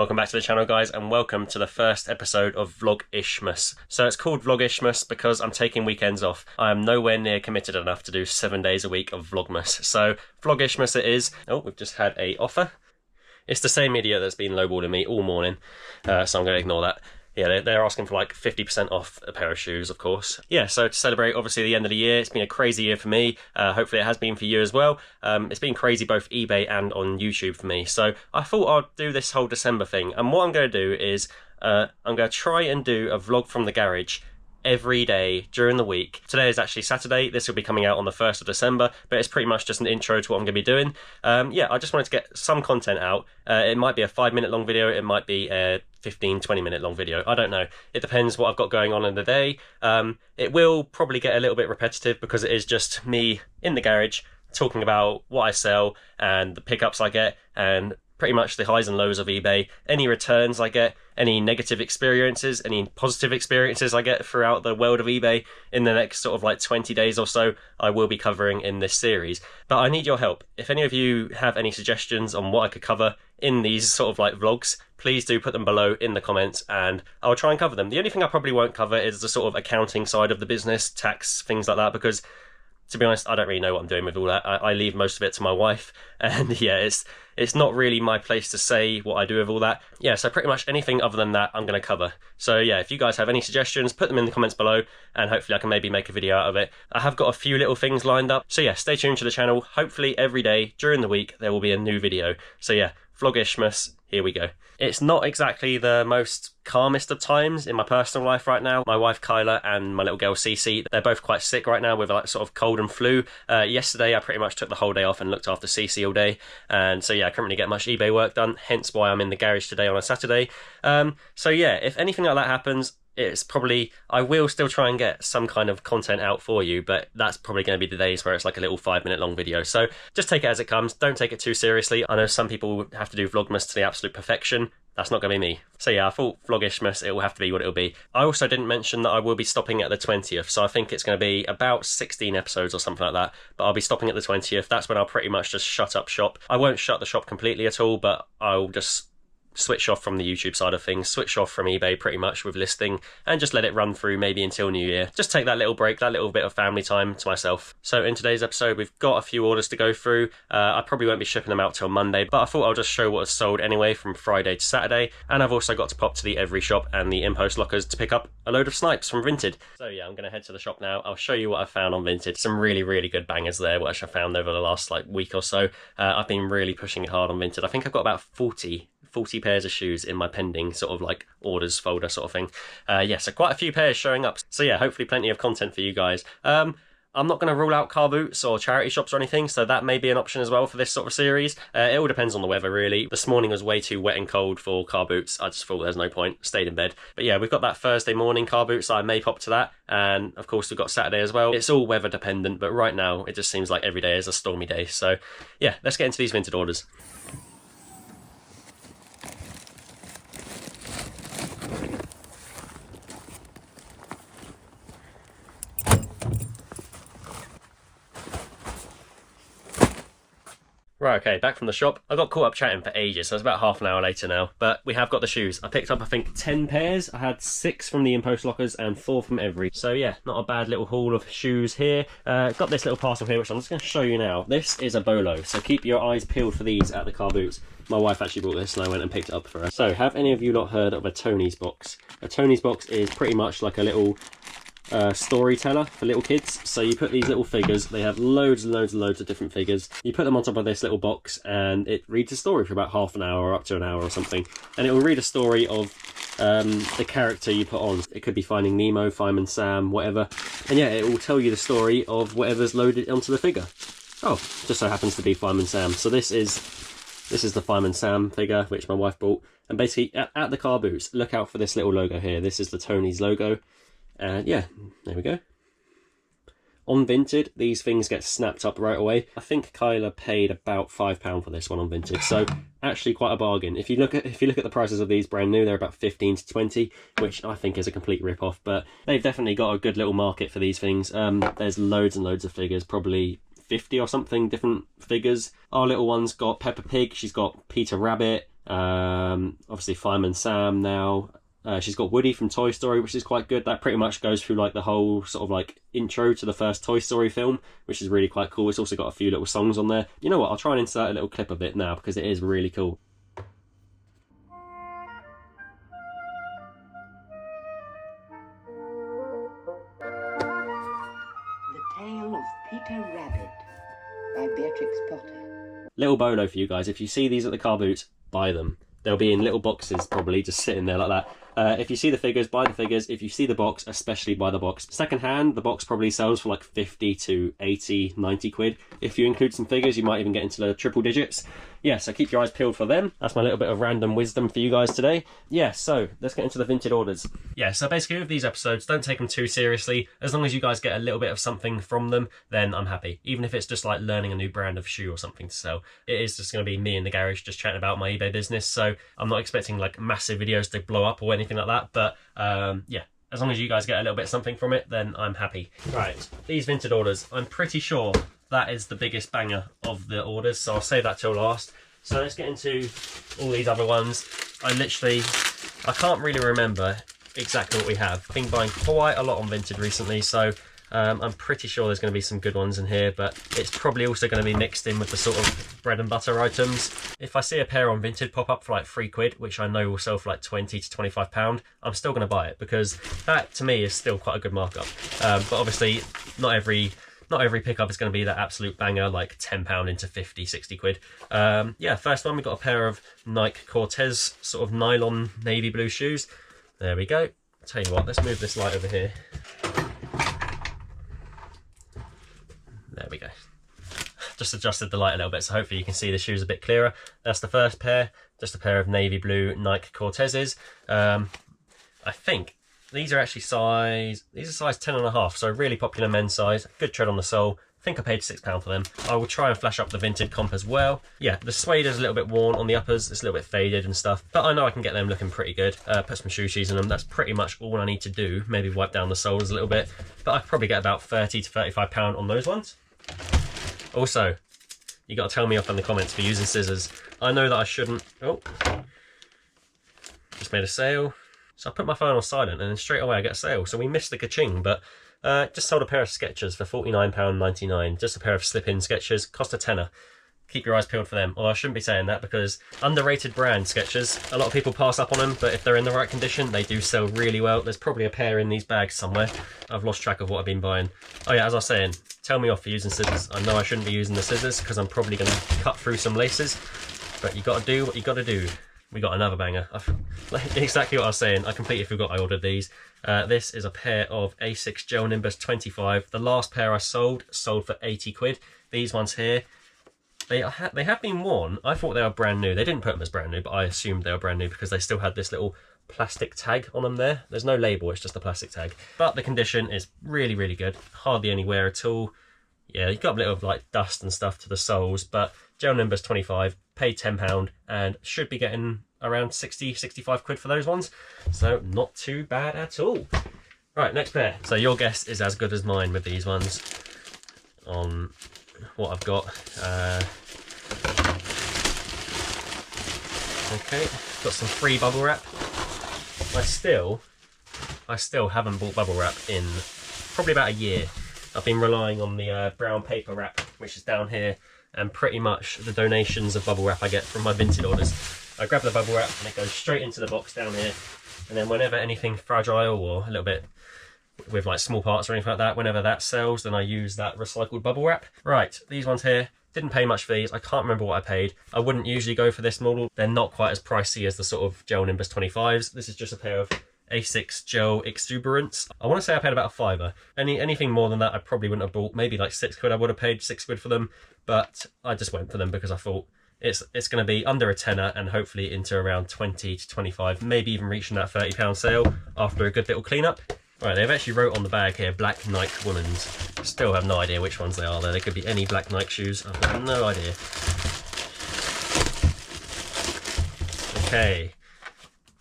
Welcome back to the channel, guys, and welcome to the first episode of Vlogishmas. So it's called Vlogishmas because I'm taking weekends off. I am nowhere near committed enough to do 7 days a week of Vlogmas. So Vlogishmas it is. Oh, we've just had a offer. It's the same idiot that's been lowballing me all morning, so I'm going to ignore that. Yeah, they're asking for like 50% off a pair of shoes, of course. Yeah, so to celebrate, obviously, the end of the year, it's been a crazy year for me. Hopefully it has been for you as well. It's been crazy both eBay and on YouTube for me. So I thought I'd do this whole December thing. And what I'm going to do is I'm going to try and do a vlog from the garage every day during the week. Today is actually Saturday. This will be coming out on the 1st of December, but it's pretty much just an intro to what I'm going to be doing. Yeah, I just wanted to get some content out. It might be a 5-minute long video. It might be a 15-20 minute long video. I don't know. It depends what I've got going on in the day. It will probably get a little bit repetitive because it is just me in the garage talking about what I sell and the pickups I get and pretty much the highs and lows of eBay, any returns I get, any negative experiences, any positive experiences I get throughout the world of eBay in the next sort of like 20 days or so, I will be covering in this series. But I need your help. If any of you have any suggestions on what I could cover in these sort of like vlogs, please do put them below in the comments and I'll try and cover them. The only thing I probably won't cover is the sort of accounting side of the business, tax, things like that, because to be honest, I don't really know what I'm doing with all that. I leave most of it to my wife, and yeah, it's not really my place to say what I do with all that. Yeah, so pretty much anything other than that I'm going to cover. So yeah, if you guys have any suggestions, put them in the comments below, and hopefully I can maybe make a video out of it. I have got a few little things lined up, so yeah, stay tuned to the channel. Hopefully every day during the week there will be a new video. So yeah, Vlogishmas, here we go. It's not exactly the most calmest of times in my personal life right now. My wife Kyla and my little girl Cece, they're both quite sick right now with like sort of cold and flu. Yesterday I pretty much took the whole day off and looked after Cece all day, and so yeah, I couldn't really get much eBay work done, hence why I'm in the garage today on a Saturday. So yeah, if anything like that happens, it's probably, I will still try and get some kind of content out for you, but that's probably going to be the days where it's like a little 5-minute long video. So just take it as it comes. Don't take it too seriously. I know some people have to do Vlogmas to the absolute perfection. That's not going to be me. So yeah, I thought Vlogishmas, it will have to be what it will be. I also didn't mention that I will be stopping at the 20th, so I think it's going to be about 16 episodes or something like that, but I'll be stopping at the 20th. That's when I'll pretty much just shut up shop. I won't shut the shop completely at all, but I'll just switch off from the YouTube side of things, switch off from eBay pretty much with listing, and just let it run through maybe until New Year. Just take that little break, that little bit of family time to myself. So in today's episode, we've got a few orders to go through. I probably won't be shipping them out till Monday, but I thought I'll just show what has sold anyway from Friday to Saturday. And I've also got to pop to the Every Shop and the Impost Lockers to pick up a load of snipes from Vinted. So yeah, I'm going to head to the shop now. I'll show you what I found on Vinted. Some really, really good bangers there, which I found over the last like week or so. I've been really pushing it hard on Vinted. I think I've got about 40 pairs of shoes in my pending sort of like orders folder sort of thing. Yeah, so quite a few pairs showing up. So yeah, hopefully plenty of content for you guys. I'm not going to rule out car boots or charity shops or anything, so that may be an option as well for this sort of series. It all depends on the weather, really. This morning was way too wet and cold for car boots. I just thought there's no point, stayed in bed. But yeah, we've got that Thursday morning car boots, so I may pop to that. And of course, we've got Saturday as well. It's all weather dependent, but right now it just seems like every day is a stormy day. So yeah, let's get into these Vinted orders. Right, okay, back from the shop. I got caught up chatting for ages, so it's about half an hour later now. But we have got the shoes. I picked up, I think, 10 pairs. I had 6 from the Impost Lockers and 4 from Every. So yeah, not a bad little haul of shoes here. Got this little parcel here, which I'm just going to show you now. This is a bolo, so keep your eyes peeled for these at the car boots. My wife actually bought this and I went and picked it up for her. So, have any of you not heard of a Tony's box? A Tony's box is pretty much like a little storyteller for little kids. So you put these little figures, they have loads and loads and loads of different figures. You put them on top of this little box and it reads a story for about half an hour or up to an hour or something. And it will read a story of the character you put on. It could be Finding Nemo, Fireman Sam, whatever. And yeah, it will tell you the story of whatever's loaded onto the figure. Oh, just so happens to be Fireman Sam. So this is the Fireman Sam figure, which my wife bought. And basically, at the car boots, look out for this little logo here. This is the Tony's logo. And yeah, there we go. On Vinted, these things get snapped up right away. I think Kyla paid about £5 for this one on Vinted, so actually quite a bargain. If you look at the prices of these brand new, they're about 15 to 20, which I think is a complete rip-off. But they've definitely got a good little market for these things. There's loads and loads of figures, probably 50 or something different figures. Our little one's got Peppa Pig. She's got Peter Rabbit. Obviously Fireman Sam now. She's got Woody from Toy Story, which is quite good. That pretty much goes through like the whole sort of like intro to the first Toy Story film, which is really quite cool. It's also got a few little songs on there. You know what, I'll try and insert a little clip of it now because it is really cool. The Tale of Peter Rabbit by Beatrix Potter. Little bolo for you guys. If you see these at the car boot, buy them. They'll be in little boxes probably, just sitting there like that. If you see the figures, buy the figures. If you see the box, especially buy the box. Second hand, the box probably sells for like 50 to 80, 90 quid. If you include some figures, you might even get into the triple digits. Yeah, so keep your eyes peeled for them. That's my little bit of random wisdom for you guys today. Yeah, so let's get into the Vinted orders. Yeah, so basically with these episodes, don't take them too seriously. As long as you guys get a little bit of something from them, then I'm happy. Even if it's just like learning a new brand of shoe or something to sell. It is just going to be me in the garage just chatting about my eBay business. So I'm not expecting like massive videos to blow up or anything like that. But yeah, as long as you guys get a little bit of something from it, then I'm happy. Right, these Vinted orders, I'm pretty sure that is the biggest banger of the orders, so I'll save that till last. So let's get into all these other ones. I can't really remember exactly what we have. I've been buying quite a lot on Vinted recently, so I'm pretty sure there's going to be some good ones in here, but it's probably also going to be mixed in with the sort of bread and butter items. If I see a pair on Vinted pop up for like 3 quid, which I know will sell for like 20 to 25 pound, I'm still going to buy it because that to me is still quite a good markup. But obviously not every pickup is going to be that absolute banger, like £10 into 50, 60 quid. Yeah, first one, we've got a pair of Nike Cortez sort of nylon navy blue shoes. There we go. I'll tell you what, let's move this light over here. There we go. Just adjusted the light a little bit, so hopefully you can see the shoes a bit clearer. That's the first pair, just a pair of navy blue Nike Cortezes. I think these are actually size 10.5, so really popular men's size. Good tread on the sole. I think I paid £6 for them. I will try and flash up the Vinted comp as well. Yeah, the suede is a little bit worn on the uppers. It's a little bit faded and stuff, but I know I can get them looking pretty good. Put some shoe cheese in them. That's pretty much all I need to do. Maybe wipe down the soles a little bit, but I could probably get about 30 to 35 pound on those ones. Also, you got to tell me off in the comments for using scissors. I know that I shouldn't. Oh, just made a sale. So I put my phone on silent and then straight away I get a sale. So we missed the ka-ching, but just sold a pair of Skechers for £49.99. Just a pair of slip-in Skechers, cost a tenner. Keep your eyes peeled for them. Although I shouldn't be saying that because underrated brand Skechers. A lot of people pass up on them, but if they're in the right condition, they do sell really well. There's probably a pair in these bags somewhere. I've lost track of what I've been buying. Oh yeah, as I was saying, tell me off for using scissors. I know I shouldn't be using the scissors because I'm probably going to cut through some laces, but you got to do what you got to do. We got another banger. Exactly what I was saying. I completely forgot I ordered these. This is a pair of A6 Gel Nimbus 25. The last pair I sold for 80 quid. These ones here, they have been worn. I thought they were brand new. They didn't put them as brand new, but I assumed they were brand new because they still had this little plastic tag on them there. There's no label, it's just a plastic tag. But the condition is really, really good. Hardly any wear at all. Yeah, you've got a bit of like dust and stuff to the soles, but Gel Nimbus 25, paid £10 and should be getting around 60, 65 quid for those ones. So not too bad at all. Right, next pair. So your guess is as good as mine with these ones on what I've got. Okay, got some free bubble wrap. I still haven't bought bubble wrap in probably about a year. I've been relying on the brown paper wrap, which is down here, and pretty much the donations of bubble wrap I get from my Vinted orders. I grab the bubble wrap and it goes straight into the box down here, and then whenever anything fragile or a little bit with like small parts or anything like that, whenever that sells, then I use that recycled bubble wrap. Right, these ones here, didn't pay much for these. I can't remember what I paid. I wouldn't usually go for this model. They're not quite as pricey as the sort of Gel Nimbus 25s. This is just a pair of A6 Gel Exuberance. I want to say I paid about a fiver. Anything more than that I probably wouldn't have bought. Maybe like 6 quid I would have paid 6 quid for them, but I just went for them because I thought it's going to be under a tenner and hopefully into around 20 to 25, maybe even reaching that £30 sale after a good little cleanup. Right, they've actually wrote on the bag here, black Nike women's. Still have no idea which ones they are there. They could be any black Nike shoes. I've got no idea. Okay.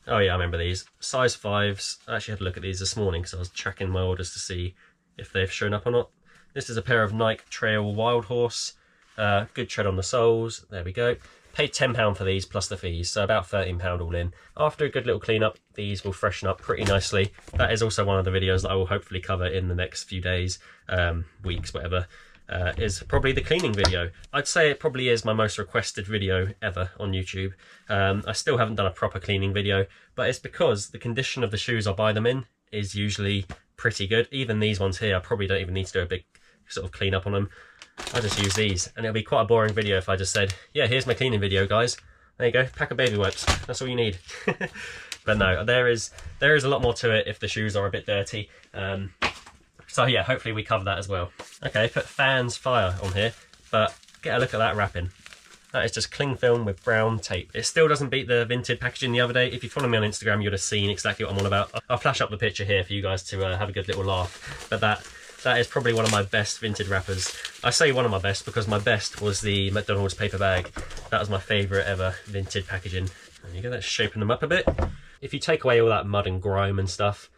Oh yeah, I remember these. Size 5s. I actually had a look at these this morning because I was tracking my orders to see if they've shown up or not. This is a pair of Nike Trail Wild Horse. Good tread on the soles. There we go. Paid £10 for these plus the fees, so about £13 all in. After a good little clean up, these will freshen up pretty nicely. That is also one of the videos that I will hopefully cover in the next few days, weeks, whatever. Is probably the cleaning video. I'd say it probably is my most requested video ever on YouTube. I still haven't done a proper cleaning video, but it's because the condition of the shoes I buy them in is usually pretty good. Even these ones here, I probably don't even need to do a big sort of clean up on them. I just use these, and it'll be quite a boring video if I just said, yeah, here's my cleaning video, guys. There you go, pack of baby wipes. That's all you need. But no, there is a lot more to it if the shoes are a bit dirty. So yeah, hopefully we cover that as well. Okay, put fans fire on here, but get a look at that wrapping. That is just cling film with brown tape. It still doesn't beat the Vinted packaging the other day. If you follow me on Instagram, you'd have seen exactly what I'm on about. I'll flash up the picture here for you guys to have a good little laugh. But that is probably one of my best Vinted wrappers. I say one of my best because my best was the McDonald's paper bag. That was my favourite ever Vinted packaging. There you go, that's shaping them up a bit. If you take away all that mud and grime and stuff,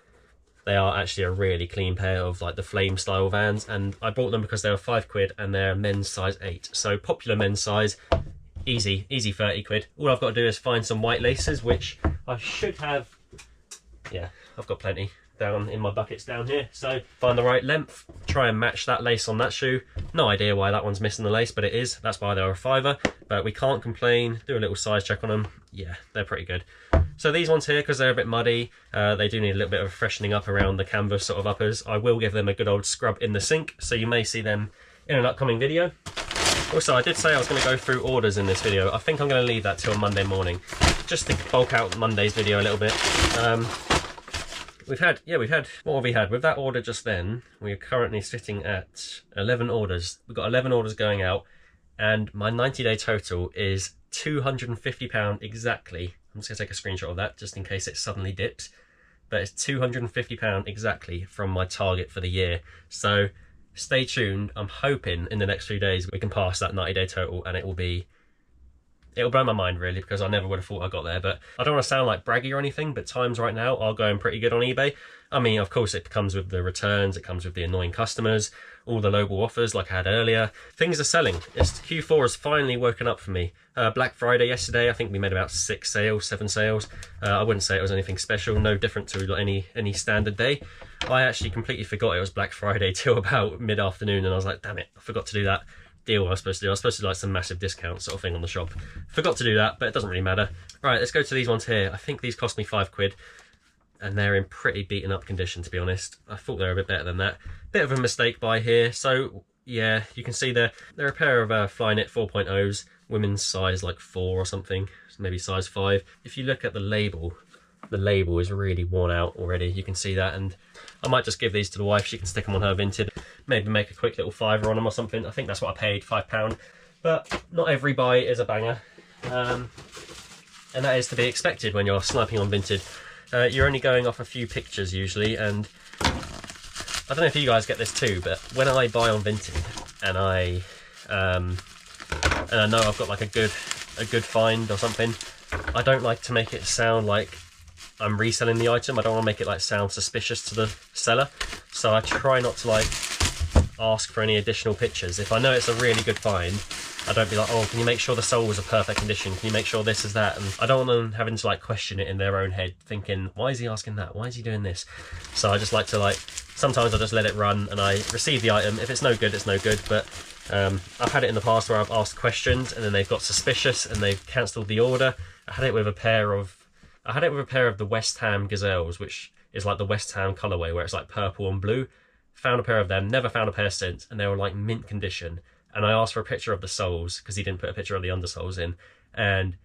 they are actually a really clean pair of like the flame style Vans, and I bought them because they were £5 and they're men's size 8. So popular men's size, easy 30 quid. All I've got to do is find some white laces, which I should have. Yeah, I've got plenty down in my buckets down here. So find the right length, try and match that lace on that shoe. No idea why that one's missing the lace, but it is. That's why they're a £5, but we can't complain. Do a little size check on them. Yeah, they're pretty good. So these ones here, because they're a bit muddy, they do need a little bit of freshening up around the canvas sort of uppers. I will give them a good old scrub in the sink, so you may see them in an upcoming video. Also, I did say I was going to go through orders in this video. I think I'm going to leave that till Monday morning, just to bulk out Monday's video a little bit. We've had, what have we had? With that order just then, we are currently sitting at 11 orders. We've got 11 orders going out, and my 90-day total is £250 exactly. I'm just going to take a screenshot of that just in case it suddenly dips. But it's £250 exactly from my target for the year. So stay tuned. I'm hoping in the next few days we can pass that 90-day total, and it'll blow my mind really, because I never would have thought I got there. But I don't want to sound like braggy or anything, but times right now are going pretty good on eBay. I mean, of course it comes with the returns, it comes with the annoying customers, all the lowball offers like I had earlier. Things are selling. Q4 has finally woken up for me. Black Friday yesterday, I think we made about 7 sales. I wouldn't say it was anything special, no different to any standard day. I actually completely forgot it was Black Friday till about mid-afternoon, and I was like, damn it, I forgot to do that deal I was supposed to do. I was supposed to do like some massive discount sort of thing on the shop. Forgot to do that, but it doesn't really matter. Right, let's go to these ones here. I think these cost me £5, and they're in pretty beaten up condition, to be honest. I thought they were a bit better than that. Bit of a mistake by here. So yeah, you can see they're a pair of Flyknit 4.0s, women's size like 4 or something, maybe size 5. If you look at the label is really worn out already. You can see that, and I might just give these to the wife. She can stick them on her Vinted, maybe make a quick little £5 on them or something. I think that's what I paid, £5. But not every buy is a banger, and that is to be expected when you're sniping on Vinted. You're only going off a few pictures usually, and I don't know if you guys get this too, but when I buy on Vinted and I know I've got like a good find or something, I don't like to make it sound like I'm reselling the item. I don't want to make it like sound suspicious to the seller, so I try not to like ask for any additional pictures. If I know it's a really good find, I don't be like, oh, can you make sure the sole was a perfect condition? Can you make sure this is that? And I don't want them having to like question it in their own head, thinking, why is he asking that? Why is he doing this? So I just like to like, sometimes I just let it run and I receive the item. If it's no good, it's no good. But I've had it in the past where I've asked questions and then they've got suspicious and they've cancelled the order. I had it with a pair of the West Ham Gazelles, which is like the West Ham colourway where it's like purple and blue. Found a pair of them, never found a pair since, and they were like mint condition. And I asked for a picture of the soles because he didn't put a picture of the undersoles in, and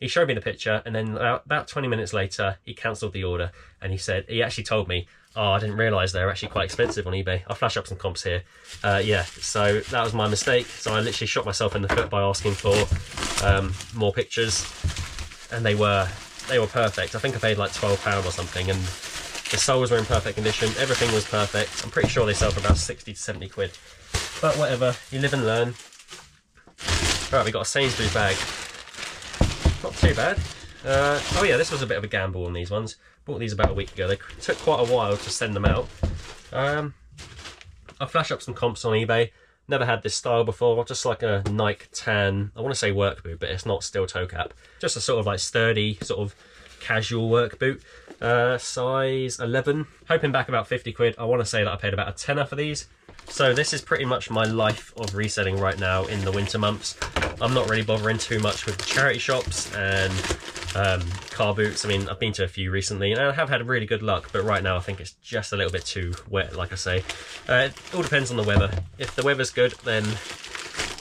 he showed me the picture, and then about 20 minutes later he cancelled the order, and he actually told me, oh, I didn't realise they're actually quite expensive on eBay. I'll flash up some comps here. Yeah, so that was my mistake. So I literally shot myself in the foot by asking for more pictures, and they were perfect. I think I paid like £12 or something, and the soles were in perfect condition, everything was perfect. I'm pretty sure they sell for about 60 to 70 quid. But whatever, you live and learn. Right, we got a Sainsbury's bag. Not too bad. Oh yeah, this was a bit of a gamble on these ones. Bought these about a week ago. They took quite a while to send them out. I'll flash up some comps on eBay. Never had this style before, just like a Nike tan, I want to say work boot, but it's not steel toe cap. Just a sort of like sturdy, sort of casual work boot. Size 11. Hoping back about 50 quid. I want to say that I paid about a tenner for these. So this is pretty much my life of reselling right now in the winter months. I'm not really bothering too much with the charity shops and car boots. I mean, I've been to a few recently and I have had really good luck, but right now I think it's just a little bit too wet, like I say. It all depends on the weather. If the weather's good, then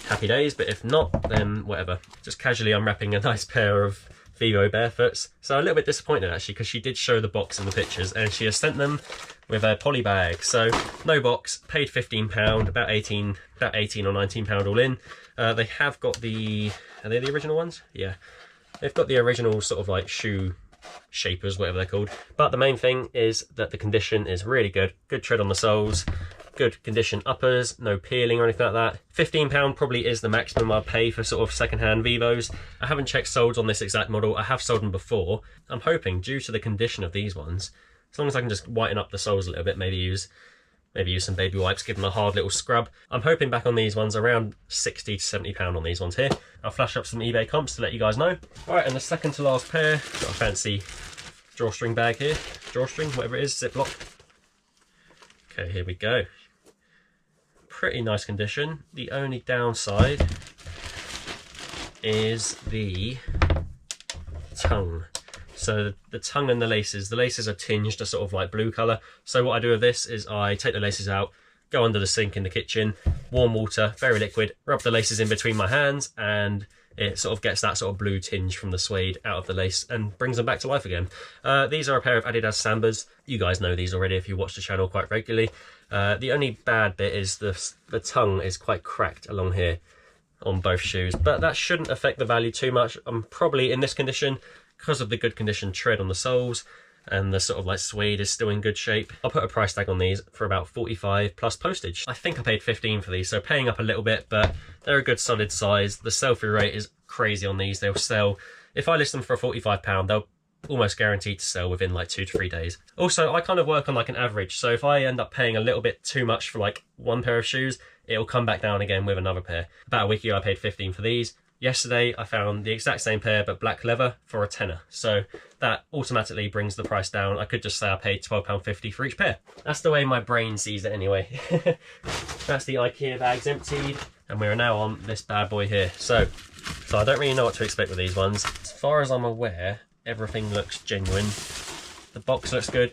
happy days, but if not, then whatever. Just casually unwrapping a nice pair of Vivo barefoots. So a little bit disappointed actually, because she did show the box in the pictures and she has sent them with a poly bag. So no box, paid £15, about 18 or £19 all in. They have got the, are they the original ones? Yeah. They've got the original sort of like shoe shapers, whatever they're called. But the main thing is that the condition is really good. Good tread on the soles, good condition uppers, no peeling or anything like that. £15 probably is the maximum I'll pay for sort of second-hand Vivos. I haven't checked solds on this exact model. I have sold them before. I'm hoping, due to the condition of these ones, as long as I can just whiten up the soles a little bit, maybe use some baby wipes, give them a hard little scrub. I'm hoping back on these ones around £60 to £70 on these ones here. I'll flash up some eBay comps to let you guys know. All right, and the second to last pair, got a fancy drawstring bag here. Drawstring, whatever it is, Ziploc. Okay, here we go. Pretty nice condition. The only downside is the tongue. So the tongue and the laces are tinged a sort of like blue colour. So what I do with this is I take the laces out, go under the sink in the kitchen, warm water, very liquid, rub the laces in between my hands, and it sort of gets that sort of blue tinge from the suede out of the lace and brings them back to life again. These are a pair of Adidas Sambas. You guys know these already if you watch the channel quite regularly. The only bad bit is the tongue is quite cracked along here on both shoes, but that shouldn't affect the value too much. I'm probably in this condition, because of the good condition tread on the soles and the sort of like suede is still in good shape. I'll put a price tag on these for about 45 plus postage. I think I paid 15 for these, so paying up a little bit, but they're a good solid size. The sell-through rate is crazy on these. They'll sell, if I list them for £45, they'll almost guaranteed to sell within like 2 to 3 days. Also, I kind of work on like an average, so if I end up paying a little bit too much for like one pair of shoes, it'll come back down again with another pair. About a week ago I paid 15 for these. Yesterday I found the exact same pair but black leather for a tenner, so that automatically brings the price down. I could just say I paid £12.50 for each pair. That's the way my brain sees it anyway. That's the IKEA bags emptied, and we're now on this bad boy here. So I don't really know what to expect with these ones. As far as I'm aware, everything looks genuine. The box looks good,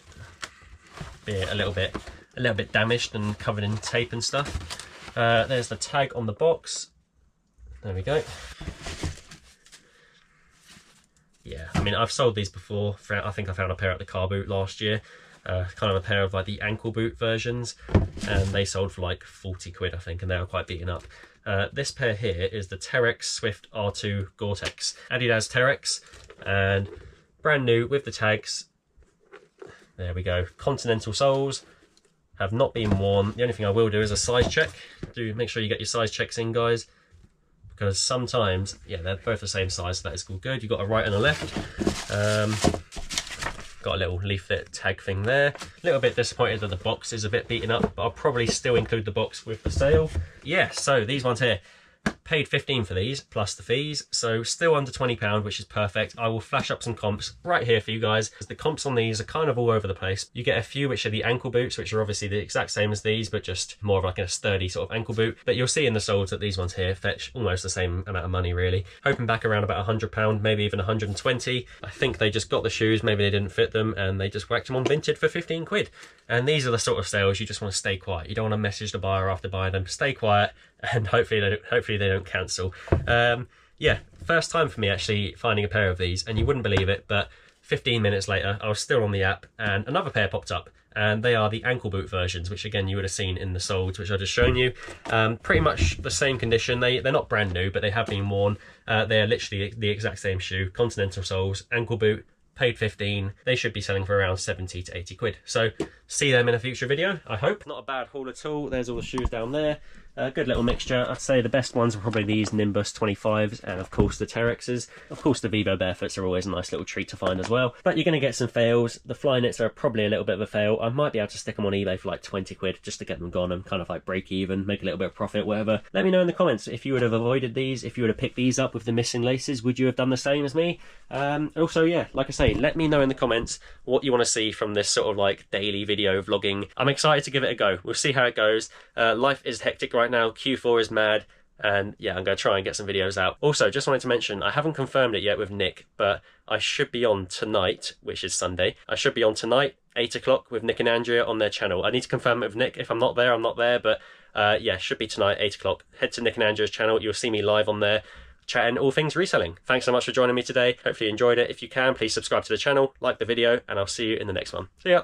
be it a little bit damaged and covered in tape and stuff. There's the tag on the box. There we go. Yeah, I mean, I've sold these before. I think I found a pair at the car boot last year. Kind of a pair of like the ankle boot versions, and they sold for like 40 quid, I think, and they were quite beaten up. This pair here is the Terex Swift R2 Gore-Tex. Adidas Terex, and brand new with the tags. There we go. Continental soles. Have not been worn. The only thing I will do is a size check. Do make sure you get your size checks in, guys, because sometimes, yeah, they're both the same size, so that is all good. You've got a right and a left. Got a little leaflet tag thing there. A little bit disappointed that the box is a bit beaten up, but I'll probably still include the box with the sale. Yeah, so these ones here. Paid 15 for these, plus the fees, so still under £20, which is perfect. I will flash up some comps right here for you guys. The comps on these are kind of all over the place. You get a few which are the ankle boots, which are obviously the exact same as these, but just more of like a sturdy sort of ankle boot. But you'll see in the solds that these ones here fetch almost the same amount of money, really. Hoping back around about £100, maybe even 120. I think they just got the shoes, maybe they didn't fit them, and they just whacked them on Vinted for 15 quid. And these are the sort of sales you just want to stay quiet. You don't want to message the buyer after buying them. Stay quiet, and hopefully they don't cancel. Yeah, first time for me actually finding a pair of these, and you wouldn't believe it, but 15 minutes later I was still on the app and another pair popped up, and they are the ankle boot versions, which again you would have seen in the solds, which I've just shown you. Pretty much the same condition. They're not brand new, but they have been worn. They are literally the exact same shoe, continental soles, ankle boot. Paid 15. They should be selling for around 70 to 80 quid. So see them in a future video, I hope. Not a bad haul at all. There's all the shoes down there. A good little mixture. I'd say the best ones are probably these Nimbus 25s and of course the Terexes. Of course the Vivo Barefoots are always a nice little treat to find as well. But you're going to get some fails. The Flyknits are probably a little bit of a fail. I might be able to stick them on eBay for like 20 quid just to get them gone and kind of like break even, make a little bit of profit, whatever. Let me know in the comments if you would have avoided these, if you would have picked these up with the missing laces. Would you have done the same as me? Also, yeah, like I say, let me know in the comments what you want to see from this sort of like daily video vlogging. I'm excited to give it a go. We'll see how it goes. Life is hectic right now. Q4 is mad. And yeah, I'm going to try and get some videos out. Also, just wanted to mention, I haven't confirmed it yet with Nick, but I should be on tonight, which is Sunday. I should be on tonight, 8 o'clock, with Nick and Andrea on their channel. I need to confirm it with Nick. If I'm not there, I'm not there. But yeah, should be tonight, 8 o'clock. Head to Nick and Andrea's channel. You'll see me live on there, chatting all things reselling. Thanks so much for joining me today. Hopefully you enjoyed it. If you can, please subscribe to the channel, like the video, and I'll see you in the next one. See ya.